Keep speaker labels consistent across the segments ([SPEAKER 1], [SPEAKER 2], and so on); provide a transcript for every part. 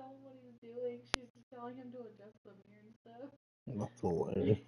[SPEAKER 1] tell him what he was doing. She's just telling him to adjust the mirror and stuff.
[SPEAKER 2] That's hilarious.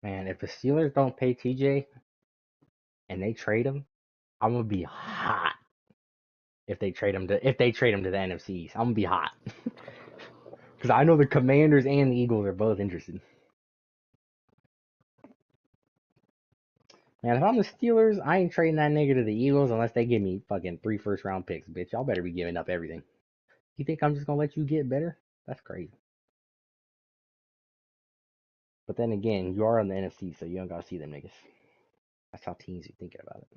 [SPEAKER 3] Man, if the Steelers don't pay TJ and they trade him, I'm gonna be hot. If they trade him to the NFC East, I'm gonna be hot. Because I know the Commanders and the Eagles are both interested. Man, if I'm the Steelers, I ain't trading that nigga to the Eagles unless they give me fucking 3 first-round picks, bitch. Y'all better be giving up everything. You think I'm just gonna let you get better? That's crazy. But then again, you are on the NFC, so you don't gotta see them niggas. That's how teams are thinking about it.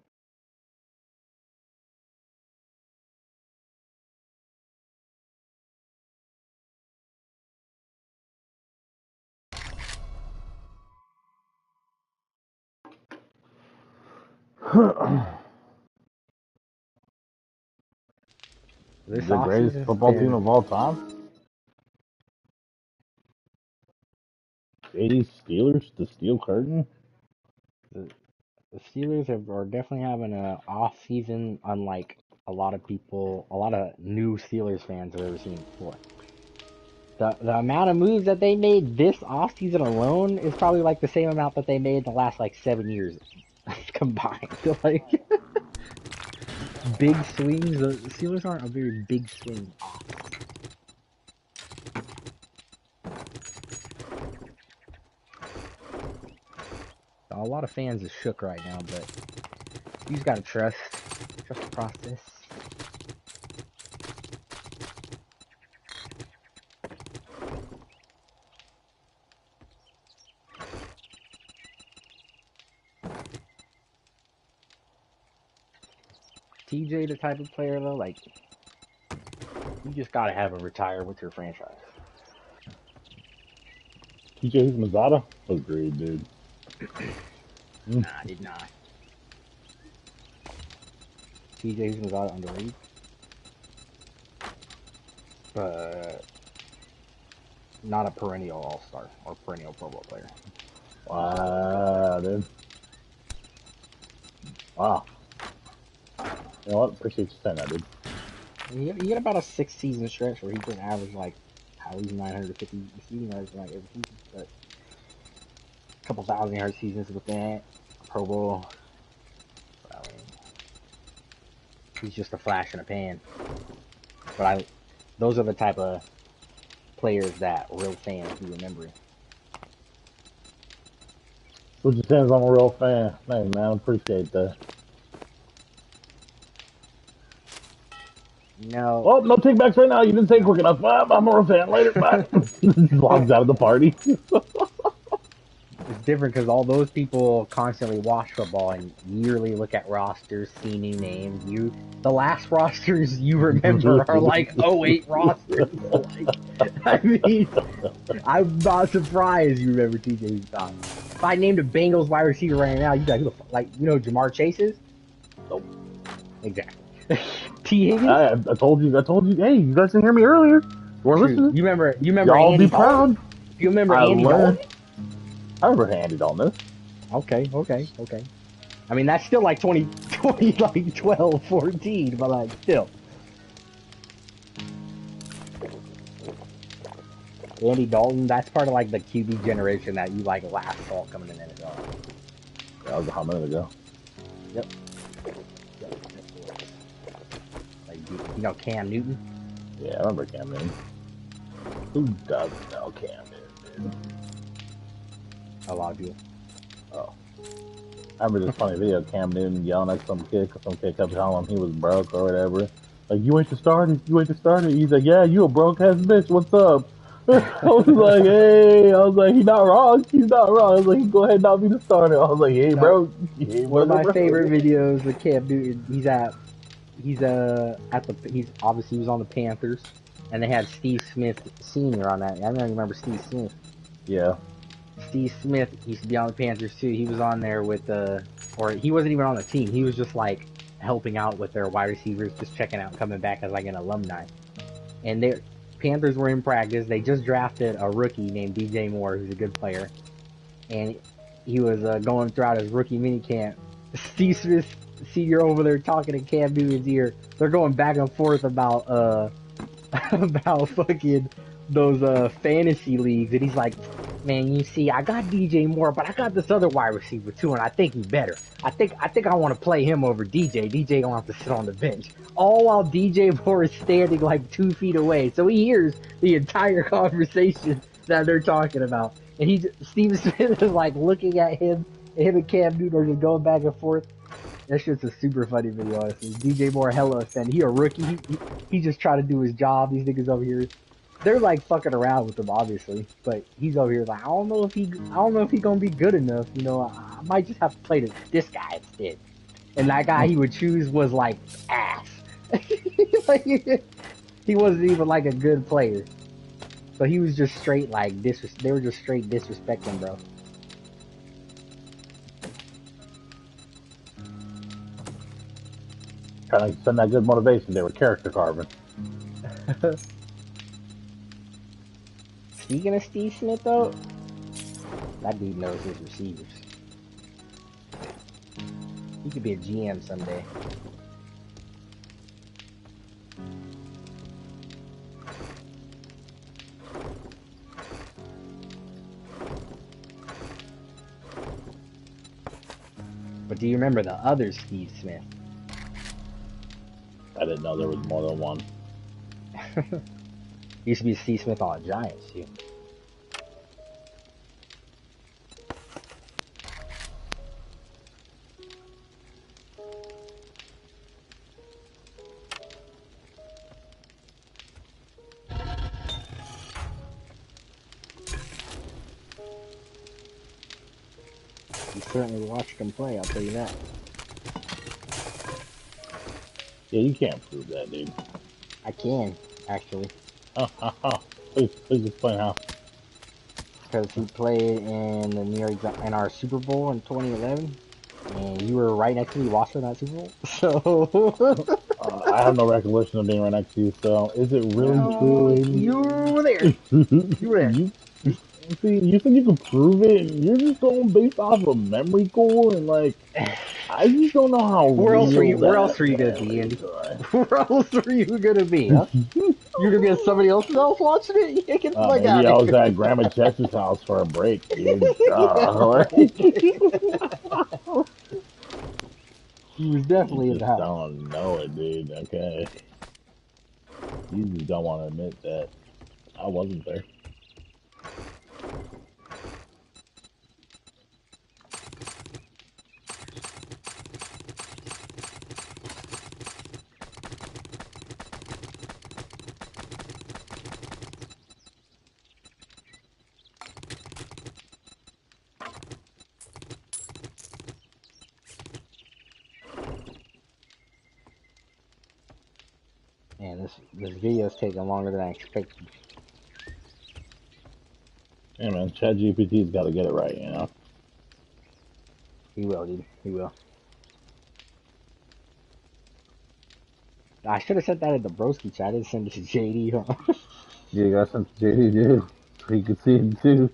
[SPEAKER 3] This
[SPEAKER 2] The greatest
[SPEAKER 3] offseason has
[SPEAKER 2] football team
[SPEAKER 3] been
[SPEAKER 2] of all time? 80s Steelers, the Steel Curtain?
[SPEAKER 3] the Steelers are definitely having an off season, unlike a lot of new Steelers fans have ever seen before. The amount of moves that they made this off season alone is probably like the same amount that they made the last like 7 years combined. Like big swings. The Steelers aren't a very big swing off. A lot of fans are shook right now, but you just gotta trust the process. TJ, the type of player though, like you just gotta have him retire with your franchise.
[SPEAKER 2] TJ Mazzata? Agreed, dude.
[SPEAKER 3] Nah, I did not. TJ was out underrated, but not a perennial All-Star or perennial Pro Bowl player.
[SPEAKER 2] Wow, dude. Wow. You know what? Appreciate you saying that, dude.
[SPEAKER 3] He had about a 6-season stretch where he could average like at least 950 receiving yards like every season, but a couple 1,000-yard seasons with that Pro Bowl. I mean, he's just a flash in a pan. But those are the type of players that real fans do remember.
[SPEAKER 2] So what you're saying is I'm a real fan. Hey, man, I appreciate that.
[SPEAKER 3] No.
[SPEAKER 2] Oh, no takebacks right now. You didn't say it quick enough. I'm a real fan. Later, bye. Logs out of the party.
[SPEAKER 3] It's different because all those people constantly watch football and yearly look at rosters, see new names. The last rosters you remember are like '08 rosters. Like, I mean, I'm not surprised you remember TJ Scott. If I named a Bengals wide receiver right now, you guys like Jamar Chase is? Nope. Exactly. T. Higgins?
[SPEAKER 2] I told you. Hey, you guys didn't hear me earlier. You weren't listening.
[SPEAKER 3] You remember
[SPEAKER 2] Y'all
[SPEAKER 3] Andy
[SPEAKER 2] be proud.
[SPEAKER 3] Dalton? You remember Andy Dalton?
[SPEAKER 2] I remember Andy Dalton.
[SPEAKER 3] Okay. I mean, that's still like 20 like 12, 14, but like still. Andy Dalton, that's part of like the QB generation that you like last fall coming in the NFL.
[SPEAKER 2] Yeah, that was a hot minute ago.
[SPEAKER 3] Yep. Like, you know Cam Newton?
[SPEAKER 2] Yeah, I remember Cam Newton. Who doesn't know Cam Newton, dude?
[SPEAKER 3] A lot of people.
[SPEAKER 2] Oh. I remember this funny video of Cam Newton yelling at some kid because some kid kept telling him he was broke or whatever. Like, you ain't the starter. He's like, yeah, you a broke ass bitch. What's up? I was like, hey, I was like, he's not wrong. He's not wrong. I was like, go ahead, not be the starter. I was like, hey,
[SPEAKER 3] No,
[SPEAKER 2] bro, hey,
[SPEAKER 3] one of
[SPEAKER 2] brother,
[SPEAKER 3] my favorite
[SPEAKER 2] bro.
[SPEAKER 3] videos with Cam Newton. He's obviously he was on the Panthers, and they had Steve Smith Senior on that. I don't remember Steve Smith.
[SPEAKER 2] Yeah.
[SPEAKER 3] Steve Smith used to be on the Panthers too. He was on there with or he wasn't even on the team. He was just like helping out with their wide receivers, just checking out, coming back as like an alumni. And their Panthers were in practice. They just drafted a rookie named DJ Moore, who's a good player, and he was going throughout his rookie minicamp. Steve Smith Senior over there talking in Cam Newton's ear. They're going back and forth about about fucking those fantasy leagues, and he's like, man, you see, I got DJ Moore, but I got this other wide receiver too, and I think he's better. I think I want to play him over DJ. DJ gonna have to sit on the bench. All while DJ Moore is standing like 2 feet away, so he hears the entire conversation that they're talking about, and Steve Smith is like looking at him, and him and Cam Newton are just going back and forth. That shit's a super funny video, honestly. DJ Moore hella offended. He a rookie. He just trying to do his job. These niggas over here, they're like fucking around with him, obviously. But he's over here like, I don't know if he gonna be good enough. You know, I might just have to play this guy instead. And that guy he would choose was like ass. Like, he wasn't even like a good player. So he was just straight like they were just straight disrespecting, bro.
[SPEAKER 2] Trying to send that good motivation. They were character carving.
[SPEAKER 3] Speaking of Steve Smith though, that dude knows his receivers. He could be a GM someday. But do you remember the other Steve Smith?
[SPEAKER 2] I didn't know there was more than one.
[SPEAKER 3] He used to be Steve Smith on the Giants too. You certainly watched him play, I'll tell you that.
[SPEAKER 2] Yeah, you can't prove that, dude.
[SPEAKER 3] I can, actually.
[SPEAKER 2] Oh. Please explain how.
[SPEAKER 3] Because he played in the in our Super Bowl in 2011. And you were right next to me watching that Super Bowl. So
[SPEAKER 2] I have no recollection of being right next to you, so is it really true,
[SPEAKER 3] you were there.
[SPEAKER 2] Aiden?
[SPEAKER 3] You were there.
[SPEAKER 2] See, you said you could prove it, and you're just going based off of memory core, and like, I just don't know how
[SPEAKER 3] Where else were you?
[SPEAKER 2] real
[SPEAKER 3] Where else
[SPEAKER 2] that
[SPEAKER 3] were you gonna be,
[SPEAKER 2] is,
[SPEAKER 3] Andy?
[SPEAKER 2] right?
[SPEAKER 3] Where else were you gonna be? Huh? You're gonna be at somebody else's house watching it? You can't get the fuck
[SPEAKER 2] Maybe
[SPEAKER 3] out
[SPEAKER 2] I
[SPEAKER 3] of
[SPEAKER 2] was
[SPEAKER 3] here.
[SPEAKER 2] at Grandma Chester's house for a break, dude.
[SPEAKER 3] He was
[SPEAKER 2] You
[SPEAKER 3] definitely at the
[SPEAKER 2] just
[SPEAKER 3] house.
[SPEAKER 2] don't know it, dude. Okay, you just don't want to admit that I wasn't there.
[SPEAKER 3] Man, this video's taking longer than I expected.
[SPEAKER 2] Hey man, ChatGPT's got to get it right, you know.
[SPEAKER 3] He will, dude. He will. I should have sent that in the broski chat. I didn't send it to JD. Huh?
[SPEAKER 2] Yeah, you got some JD too, so you can see him too.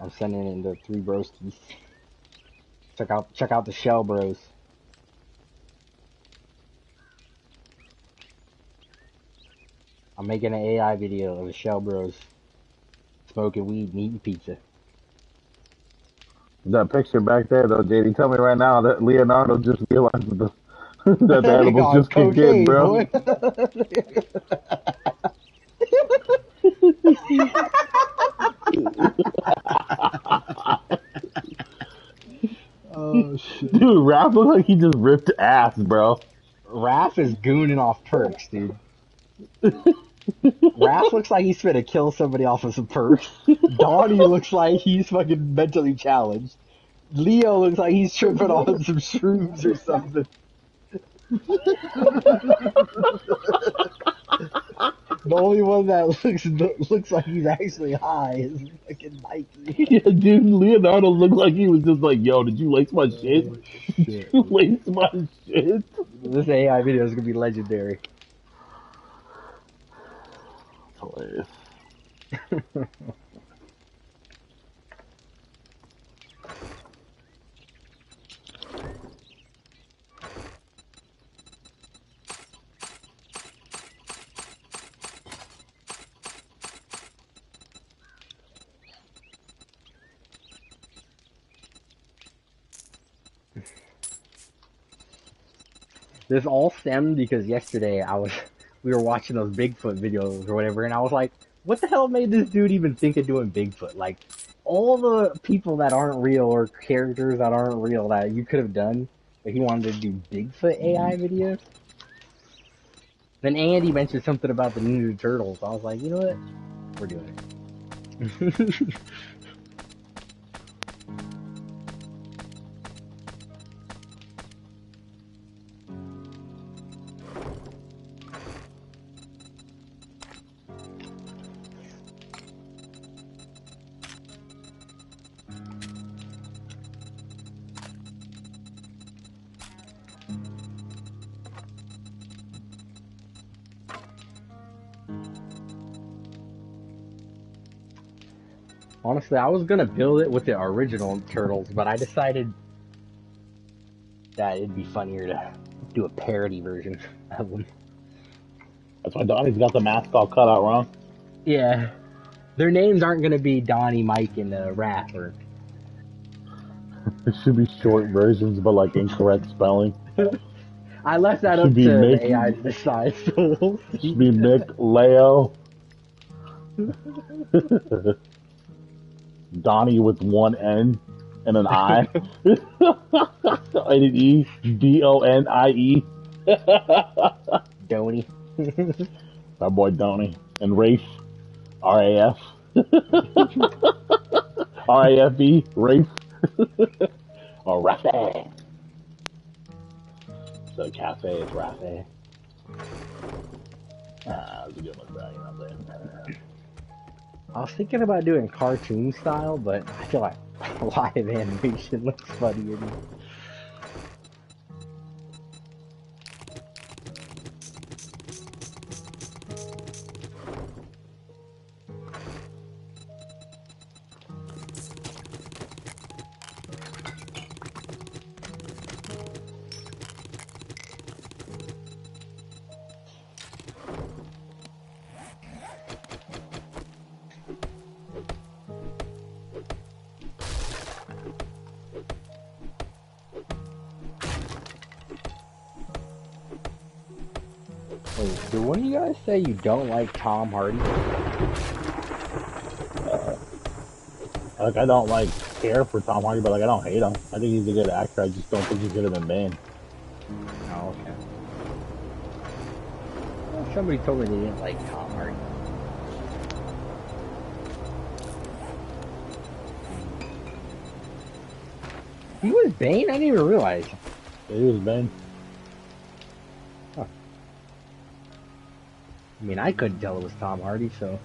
[SPEAKER 3] I'm sending it in the three broskies. Check out the Shell Bros. I'm making an AI video of the Shell Bros smoking weed and eating pizza.
[SPEAKER 2] That picture back there, though, JD, tell me right now that Leonardo just realized that that the
[SPEAKER 3] They
[SPEAKER 2] animals
[SPEAKER 3] got
[SPEAKER 2] just kicked in,
[SPEAKER 3] cocaine,
[SPEAKER 2] bro.
[SPEAKER 3] boy. Oh shit.
[SPEAKER 2] Dude, Raph looks like he just ripped ass, bro.
[SPEAKER 3] Raph is gooning off perks, dude. Raph looks like he's finna kill somebody off of some perks. Donnie looks like he's fucking mentally challenged. Leo looks like he's tripping on some shrooms or something. The only one that looks like he's actually high is fucking Mikey.
[SPEAKER 2] Yeah, dude, Leonardo looked like he was just like, yo, did you lace my shit?
[SPEAKER 3] Oh
[SPEAKER 2] Did
[SPEAKER 3] shit.
[SPEAKER 2] you lace my shit?
[SPEAKER 3] This AI video is gonna be legendary.
[SPEAKER 2] Hilarious.
[SPEAKER 3] This all stemmed because yesterday we were watching those Bigfoot videos or whatever, and I was like, what the hell made this dude even think of doing Bigfoot? Like, all the people that aren't real or characters that aren't real that you could have done, but he wanted to do Bigfoot AI videos. Then Andy mentioned something about the Ninja Turtles. I was like, you know what? We're doing it. Honestly, I was gonna build it with the original Turtles, but I decided that it'd be funnier to do a parody version of them.
[SPEAKER 2] That's why Donnie's got the mask all cut out wrong.
[SPEAKER 3] Yeah. Their names aren't gonna be Donnie, Mike, and Raph. Or...
[SPEAKER 2] It should be short versions, but like incorrect spelling.
[SPEAKER 3] I left
[SPEAKER 2] It
[SPEAKER 3] that
[SPEAKER 2] should
[SPEAKER 3] up
[SPEAKER 2] be
[SPEAKER 3] to
[SPEAKER 2] Mick.
[SPEAKER 3] the AI to decide, so we'll
[SPEAKER 2] It should
[SPEAKER 3] see.
[SPEAKER 2] be Mick, Leo, Donnie with one N and an I, and an E, Donie.
[SPEAKER 3] Donnie.
[SPEAKER 2] My boy Donnie and Rafe, RAF, RAFE, Rafe, or Rafe. So cafe is Rafe. That's a good one, bro. You know what I'm saying?
[SPEAKER 3] I was thinking about doing cartoon style, but I feel like live animation looks funnier. Wait, do one of you guys say you don't like Tom Hardy?
[SPEAKER 2] Like, I don't like care for Tom Hardy, but like I don't hate him. I think he's a good actor. I just don't think he's good than Bane.
[SPEAKER 3] Oh, okay. Well, somebody told me they didn't like Tom Hardy. He was Bane? I didn't even realize.
[SPEAKER 2] Yeah, he was Bane.
[SPEAKER 3] Huh. I mean, I couldn't tell it was Tom Hardy, so it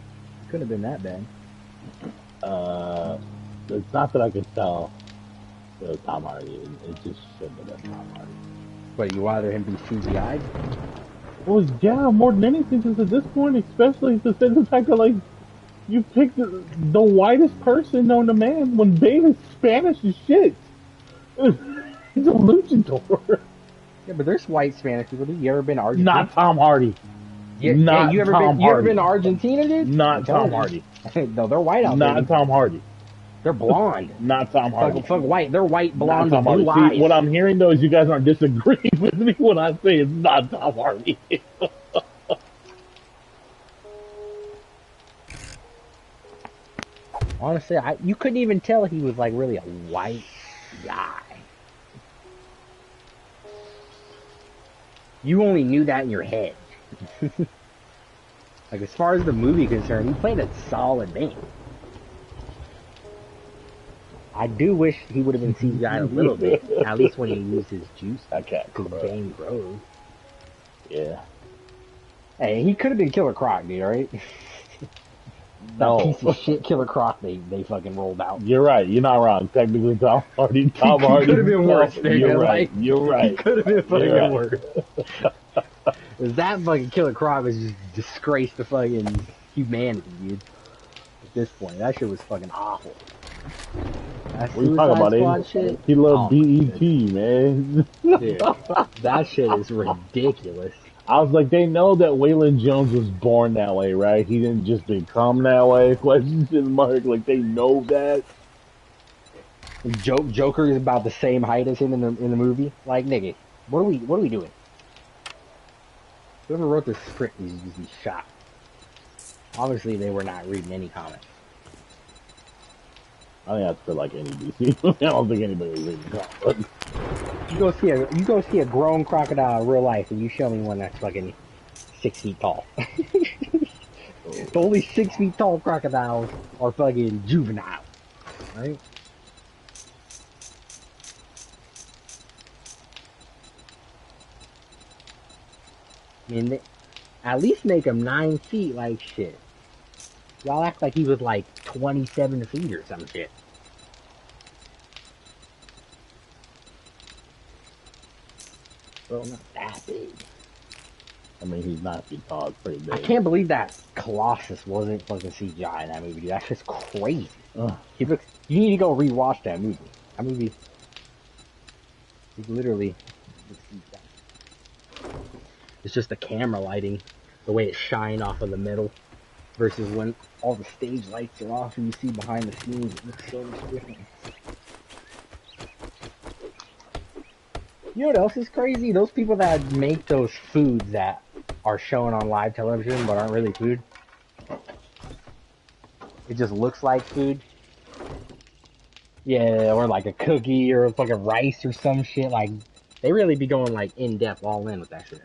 [SPEAKER 3] couldn't have been that bad.
[SPEAKER 2] It's not that I could tell it was Tom Hardy. It just shouldn't have been Tom Hardy.
[SPEAKER 3] But you rather him be CGI'd?
[SPEAKER 2] Well, yeah, more than anything, because at this point, especially to say the fact that like you picked the whitest person known to man when Bane is Spanish as shit. He's a luchador.
[SPEAKER 3] Yeah, but there's white Spanish people. Dude. You ever been to Argentina?
[SPEAKER 2] Not Tom Hardy.
[SPEAKER 3] Yeah,
[SPEAKER 2] Not
[SPEAKER 3] you ever
[SPEAKER 2] Tom
[SPEAKER 3] been? You ever
[SPEAKER 2] Hardy.
[SPEAKER 3] been to Argentina, dude?
[SPEAKER 2] Not Tom Hardy.
[SPEAKER 3] No, they're white out there.
[SPEAKER 2] Not Tom Hardy.
[SPEAKER 3] They're blonde.
[SPEAKER 2] Not Tom Hardy.
[SPEAKER 3] Fuck white. They're white, blonde,
[SPEAKER 2] Not Tom
[SPEAKER 3] with blue
[SPEAKER 2] Hardy.
[SPEAKER 3] eyes.
[SPEAKER 2] See, what I'm hearing though is you guys aren't disagreeing with me when I say it's not Tom Hardy.
[SPEAKER 3] Honestly, you couldn't even tell he was like really a white guy. You only knew that in your head. Like, as far as the movie concerned, he played a solid Bane. I do wish he would have been CGI'd a little bit, at least when he used his juice,
[SPEAKER 2] I can't
[SPEAKER 3] because
[SPEAKER 2] cry.
[SPEAKER 3] Bane grows.
[SPEAKER 2] Yeah.
[SPEAKER 3] Hey, he could have been Killer Croc, dude, right? That
[SPEAKER 2] No.
[SPEAKER 3] piece of shit Killer Croc they fucking rolled out.
[SPEAKER 2] You're right. You're not wrong. Technically, Tom Hardy.
[SPEAKER 3] He could have been worse, nigga.
[SPEAKER 2] You're right.
[SPEAKER 3] Like,
[SPEAKER 2] You're
[SPEAKER 3] he
[SPEAKER 2] right.
[SPEAKER 3] could have been fucking
[SPEAKER 2] right.
[SPEAKER 3] worse. That fucking Killer Croc was just disgraced to fucking humanity, dude. At this point, that shit was fucking awful. That
[SPEAKER 2] What are you talking about,
[SPEAKER 3] Squad shit?
[SPEAKER 2] He loved BET, man.
[SPEAKER 3] Dude, that shit is ridiculous.
[SPEAKER 2] I was like, they know that Waylon Jones was born that way, right? He didn't just become that way. Question mark. Like, they know that.
[SPEAKER 3] Joker is about the same height as him in the movie. Like, nigga, what are we doing? Whoever wrote this script needs to be shot. Obviously, they were not reading any comics.
[SPEAKER 2] I think that's for like any DC. I don't think anybody was reading comics.
[SPEAKER 3] You go see a grown crocodile in real life, and you show me one that's fucking 6 feet tall. The only 6 feet tall crocodiles are fucking juvenile, right? I mean, at least make him 9 feet like shit. Y'all act like he was like 27 feet or some shit. Well, not that big.
[SPEAKER 2] I mean, he's 9 feet tall. It's pretty big.
[SPEAKER 3] I can't believe that Colossus wasn't fucking CGI in that movie, dude. That's just crazy. He looks. You need to go rewatch that movie. That movie is literally. It's just the camera lighting, the way it shined off of the middle, versus when all the stage lights are off and you see behind the scenes. It looks so much different. You know what else is crazy? Those people that make those foods that are shown on live television but aren't really food. It just looks like food. Yeah, or like a cookie or fucking rice or some shit. Like, they really be going like in depth, all in with that shit.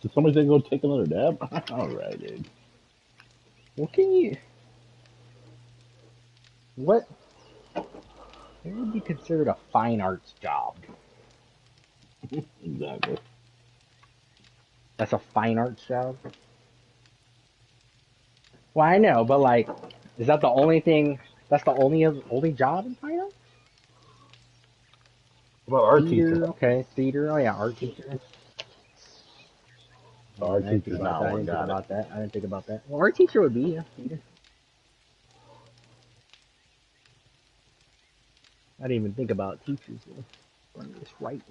[SPEAKER 2] Did somebody say go take another dab? Alright, dude.
[SPEAKER 3] What can you... What would be considered a fine arts job?
[SPEAKER 2] Exactly.
[SPEAKER 3] That's a fine arts job? Well, I know, but like, is that the only thing... That's the only job in fine arts?
[SPEAKER 2] What about art
[SPEAKER 3] Theater,
[SPEAKER 2] teacher?
[SPEAKER 3] okay, theater. Oh yeah, art teacher.
[SPEAKER 2] Art
[SPEAKER 3] I didn't
[SPEAKER 2] teacher's
[SPEAKER 3] think about
[SPEAKER 2] not
[SPEAKER 3] that. I
[SPEAKER 2] one,
[SPEAKER 3] didn't think
[SPEAKER 2] got it.
[SPEAKER 3] about that. I didn't think about that. Well, art teacher would be, yeah. Theater. I didn't even think about teachers. I'm just writing.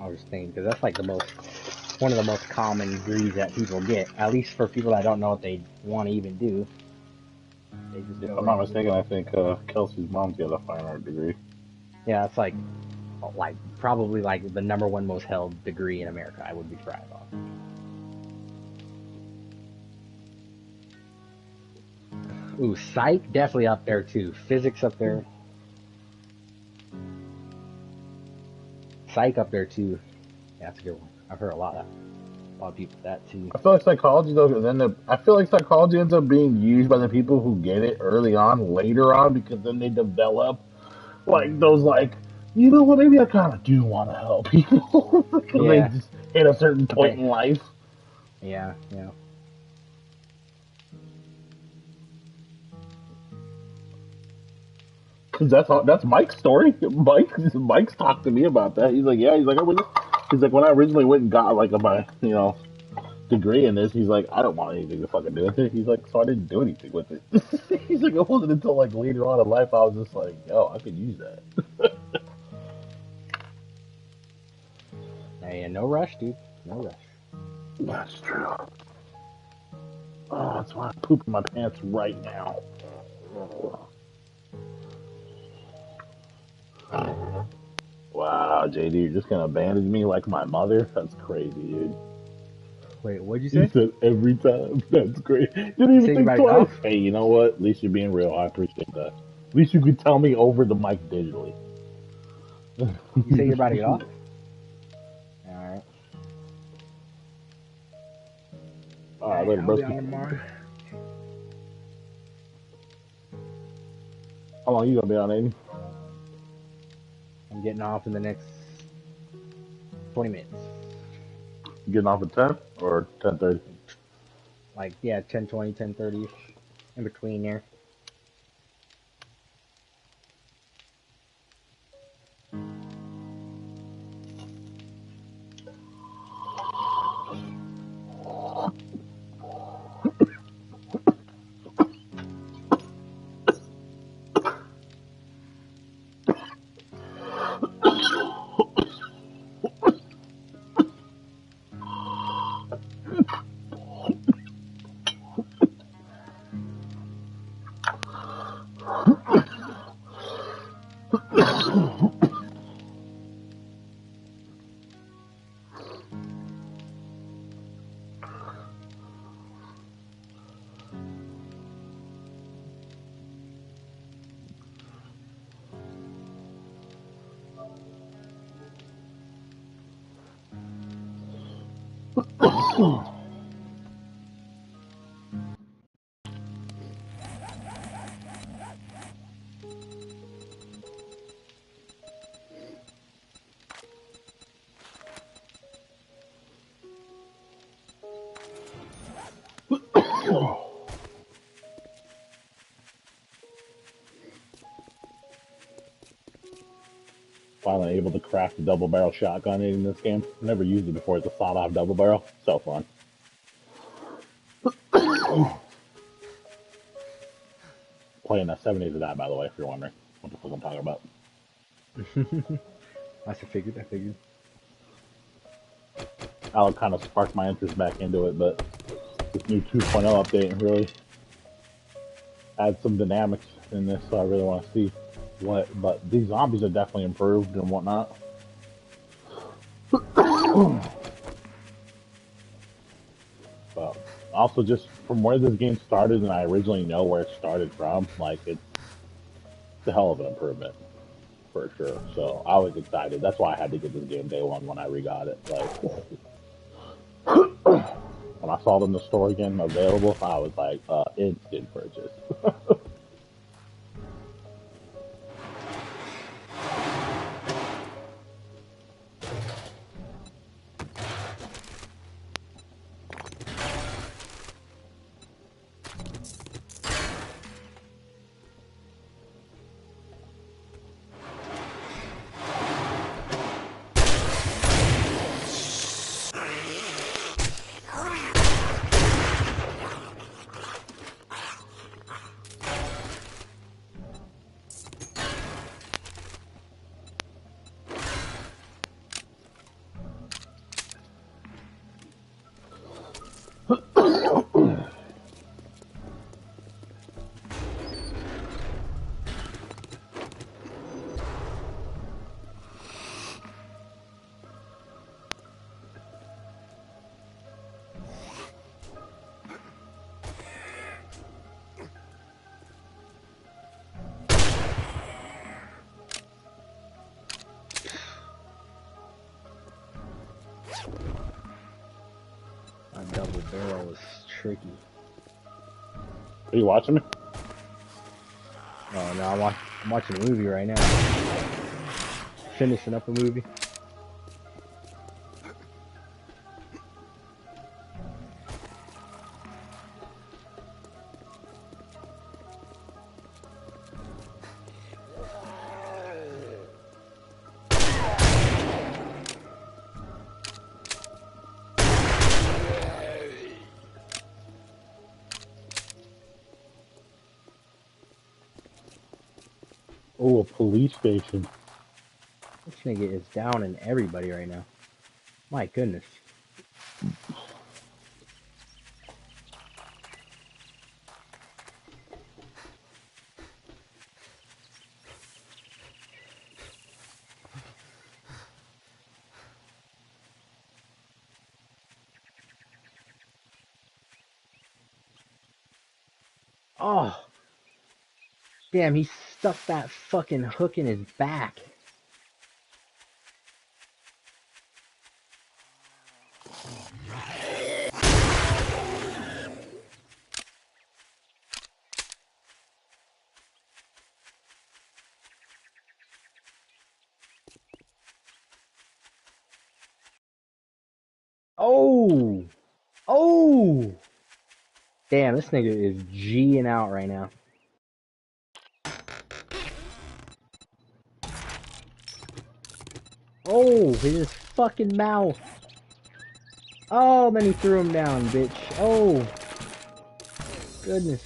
[SPEAKER 3] I was thinking, because that's like one of the most common degrees that people get, at least for people that don't know what they want to even do. They just
[SPEAKER 2] If I'm not mistaken, I think Kelsey's mom's got a fine art degree.
[SPEAKER 3] Yeah, it's like probably like the #1 most held degree in America. I would be proud of. Ooh, psych definitely up there too. Physics up there. Psych up there too. Yeah, that's a good one. I've heard a lot of people with that too.
[SPEAKER 2] I feel like psychology though, I feel like psychology ends up being used by the people who get it early on, later on, because then they develop like those you know what, maybe I kind of do want to help people because they just hit a certain point in life.
[SPEAKER 3] Yeah, yeah.
[SPEAKER 2] Cause that's Mike's story. Mike's talked to me about that. He's like, yeah. He's like, when I originally went and got like my, degree in this. He's like, I don't want anything to fucking do with it. He's like, so I didn't do anything with it. He's like, it wasn't until like later on in life I was just like, yo, I could use that.
[SPEAKER 3] Hey, no rush, dude. No rush.
[SPEAKER 2] That's true. Oh, that's why I'm pooping my pants right now. Wow, JD, you're just gonna abandon me like my mother? That's crazy, dude.
[SPEAKER 3] Wait, what'd you
[SPEAKER 2] He
[SPEAKER 3] say?
[SPEAKER 2] said every time. That's great. Didn't
[SPEAKER 3] You
[SPEAKER 2] even
[SPEAKER 3] say you're
[SPEAKER 2] think
[SPEAKER 3] backing
[SPEAKER 2] twice.
[SPEAKER 3] off?
[SPEAKER 2] Hey, you know what? At least you're being real. I appreciate that. At least you could tell me over the mic digitally.
[SPEAKER 3] You say you're about to get off? Alright.
[SPEAKER 2] Alright,
[SPEAKER 3] Alright,
[SPEAKER 2] later,
[SPEAKER 3] I'll be on
[SPEAKER 2] broski.
[SPEAKER 3] tomorrow.
[SPEAKER 2] How long you gonna be on, Aiden?
[SPEAKER 3] I'm getting off in the next 20 minutes.
[SPEAKER 2] You getting off at 10 or 10:30?
[SPEAKER 3] Like, yeah, 10:20, 10:30 ish. In between there.
[SPEAKER 2] Finally able to craft a double barrel shotgun in this game. Never used it before. It's a sawed-off double barrel. So fun. Playing that 7 days of that, by the way, if you're wondering what the fuck I'm talking about.
[SPEAKER 3] I figured, I figured.
[SPEAKER 2] That'll kind of spark my interest back into it, but this new 2.0 update really adds some dynamics in this, so I really want to see what. But these zombies are definitely improved and whatnot. But also, just from where this game started, and I originally know where it started from, like it's a hell of an improvement for sure. So I was excited. That's why I had to get this game day one when I re-got it. Like when I saw it in the store again available, I was like, instant purchase.
[SPEAKER 3] A double barrel is tricky.
[SPEAKER 2] Are you watching me?
[SPEAKER 3] Oh no, I'm watching a movie right now. Finishing up a movie.
[SPEAKER 2] Oh, a police station.
[SPEAKER 3] This nigga is down in everybody right now. My goodness. Oh, damn, he stuck that fucking hook in his back. Oh, oh. Damn, this nigga is G'ing out right now. Oh, his fucking mouth. Oh, then he threw him down, bitch. Oh, goodness.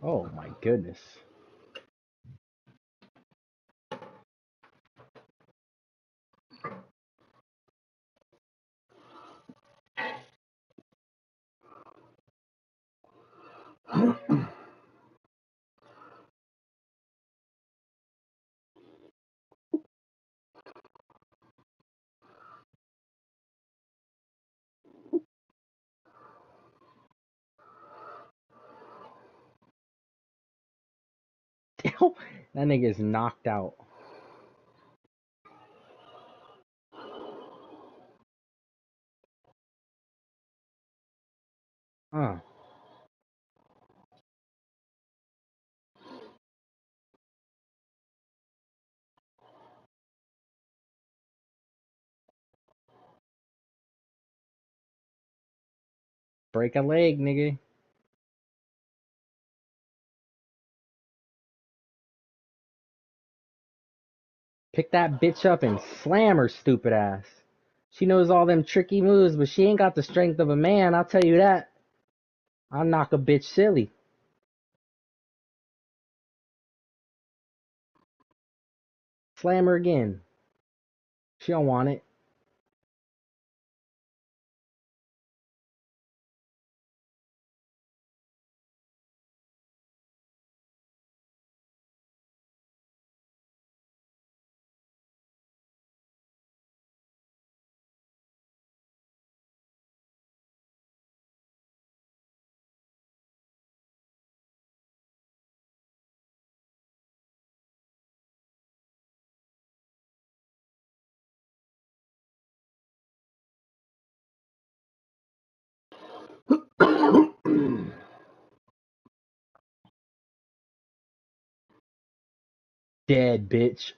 [SPEAKER 3] Oh my goodness. That nigga is knocked out. Huh. Break a leg, nigga. Pick that bitch up and slam her stupid ass. She knows all them tricky moves, but she ain't got the strength of a man, I'll tell you that. I'll knock a bitch silly. Slam her again. She don't want it. Dead, bitch.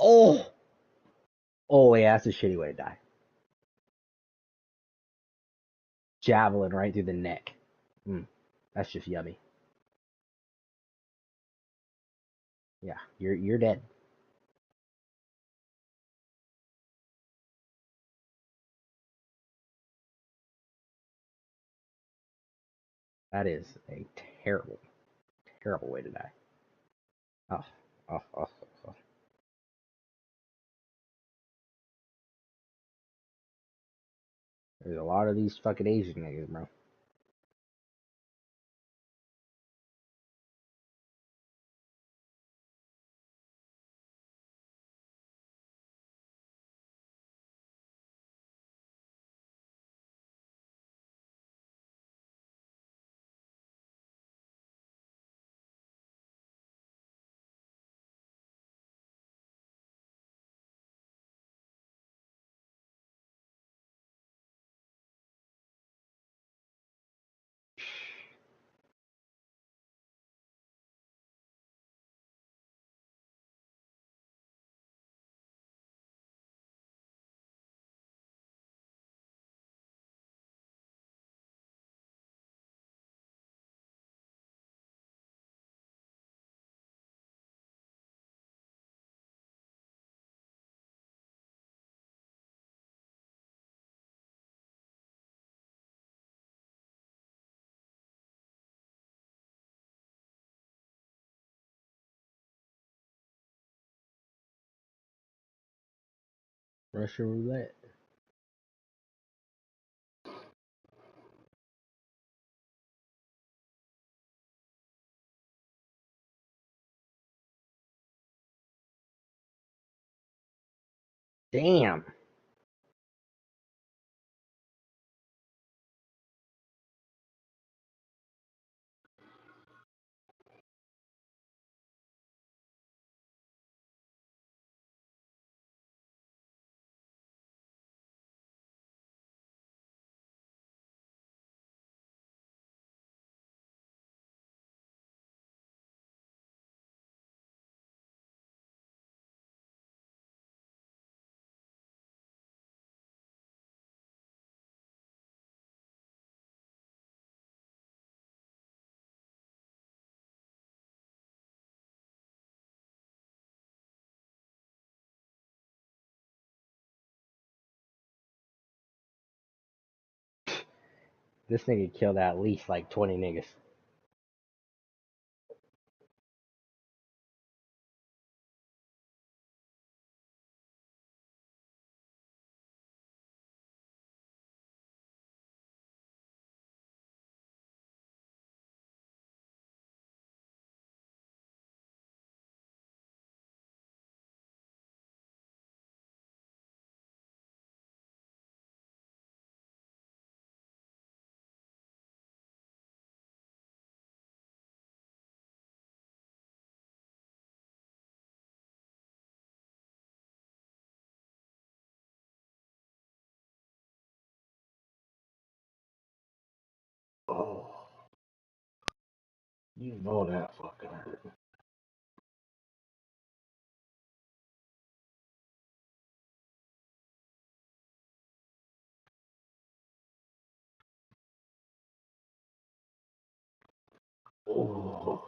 [SPEAKER 3] Oh, oh yeah, that's a shitty way to die. Javelin right through the neck. That's just yummy. Yeah, you're dead. That is a terrible, terrible way to die. Oh, oh, oh, oh. There's a lot of these fucking Asian niggas, bro. Russian roulette. Damn. This nigga killed at least like 20 niggas.
[SPEAKER 2] Oh, you know that fucking hurt. Oh,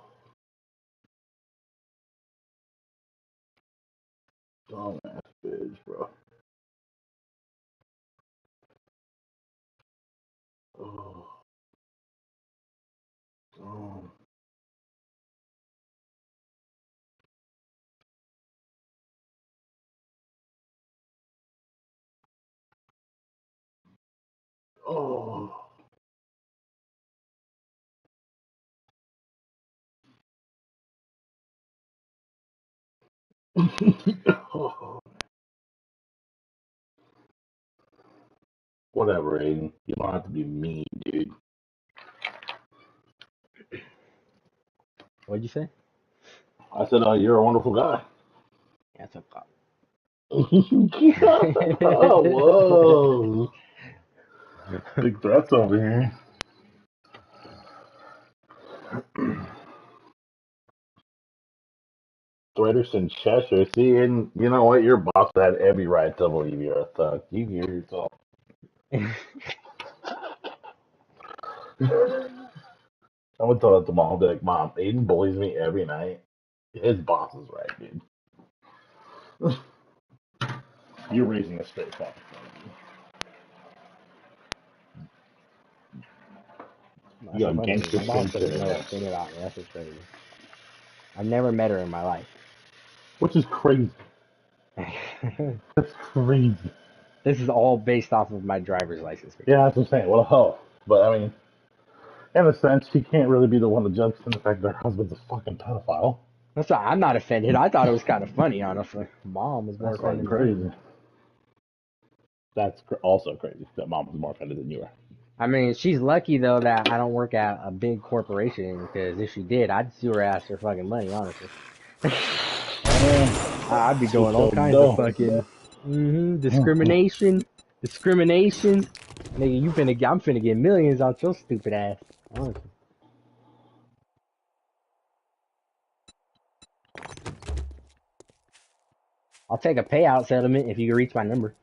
[SPEAKER 2] dumbass bitch, bro. Oh, dumb. Oh. Oh. Whatever, Aiden. You don't have to be mean, dude.
[SPEAKER 3] What'd you say?
[SPEAKER 2] I said, you're a wonderful guy.
[SPEAKER 3] That's a cop.
[SPEAKER 2] Whoa. Big threats over here. Threaders in Cheshire. See, and you know what? Your boss had every right to believe you're a thug. You hear yourself. I would tell that to mom. I'd be like, Mom, Aiden bullies me every night. His boss is right, dude. You're raising a straight fucking thug.
[SPEAKER 3] That's
[SPEAKER 2] You
[SPEAKER 3] so
[SPEAKER 2] got
[SPEAKER 3] funny.
[SPEAKER 2] gangster
[SPEAKER 3] My boss
[SPEAKER 2] shit
[SPEAKER 3] doesn't know a
[SPEAKER 2] there.
[SPEAKER 3] thing about me. That's what's crazy. I've never met her in my life.
[SPEAKER 2] Which is crazy. That's crazy.
[SPEAKER 3] This is all based off of my driver's license picture.
[SPEAKER 2] Yeah, that's what I'm saying. What a hoe. But I mean, in a sense, she can't really be the one to judge in the fact that her husband's a fucking pedophile.
[SPEAKER 3] That's why I'm not offended. I thought it was kind of funny, honestly. Mom was more
[SPEAKER 2] That's fucking
[SPEAKER 3] offended than me.
[SPEAKER 2] crazy. That's also crazy that mom was more offended than you were.
[SPEAKER 3] I mean, she's lucky though that I don't work at a big corporation because if she did, I'd sue her ass for fucking money, honestly. I'd be
[SPEAKER 2] She
[SPEAKER 3] doing all
[SPEAKER 2] showed
[SPEAKER 3] kinds of
[SPEAKER 2] no.
[SPEAKER 3] fucking discrimination, discrimination. Nigga, I'm finna get millions out your stupid ass. Honestly, I'll take a payout settlement if you can reach my number.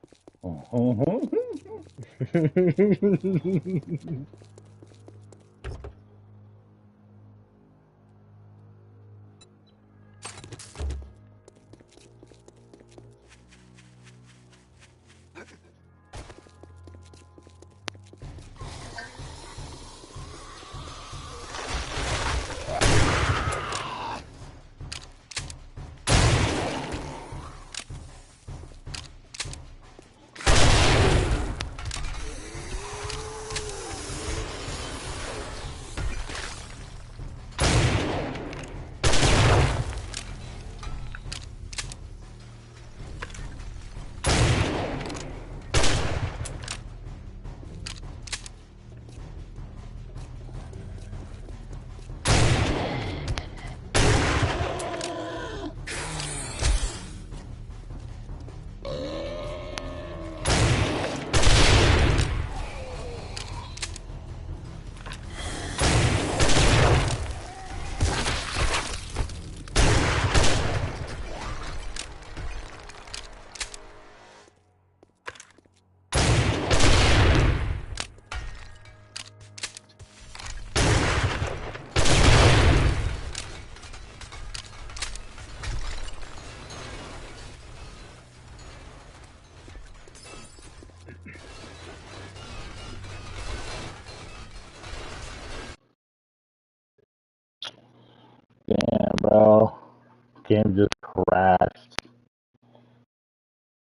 [SPEAKER 2] Damn, bro. Game just crashed.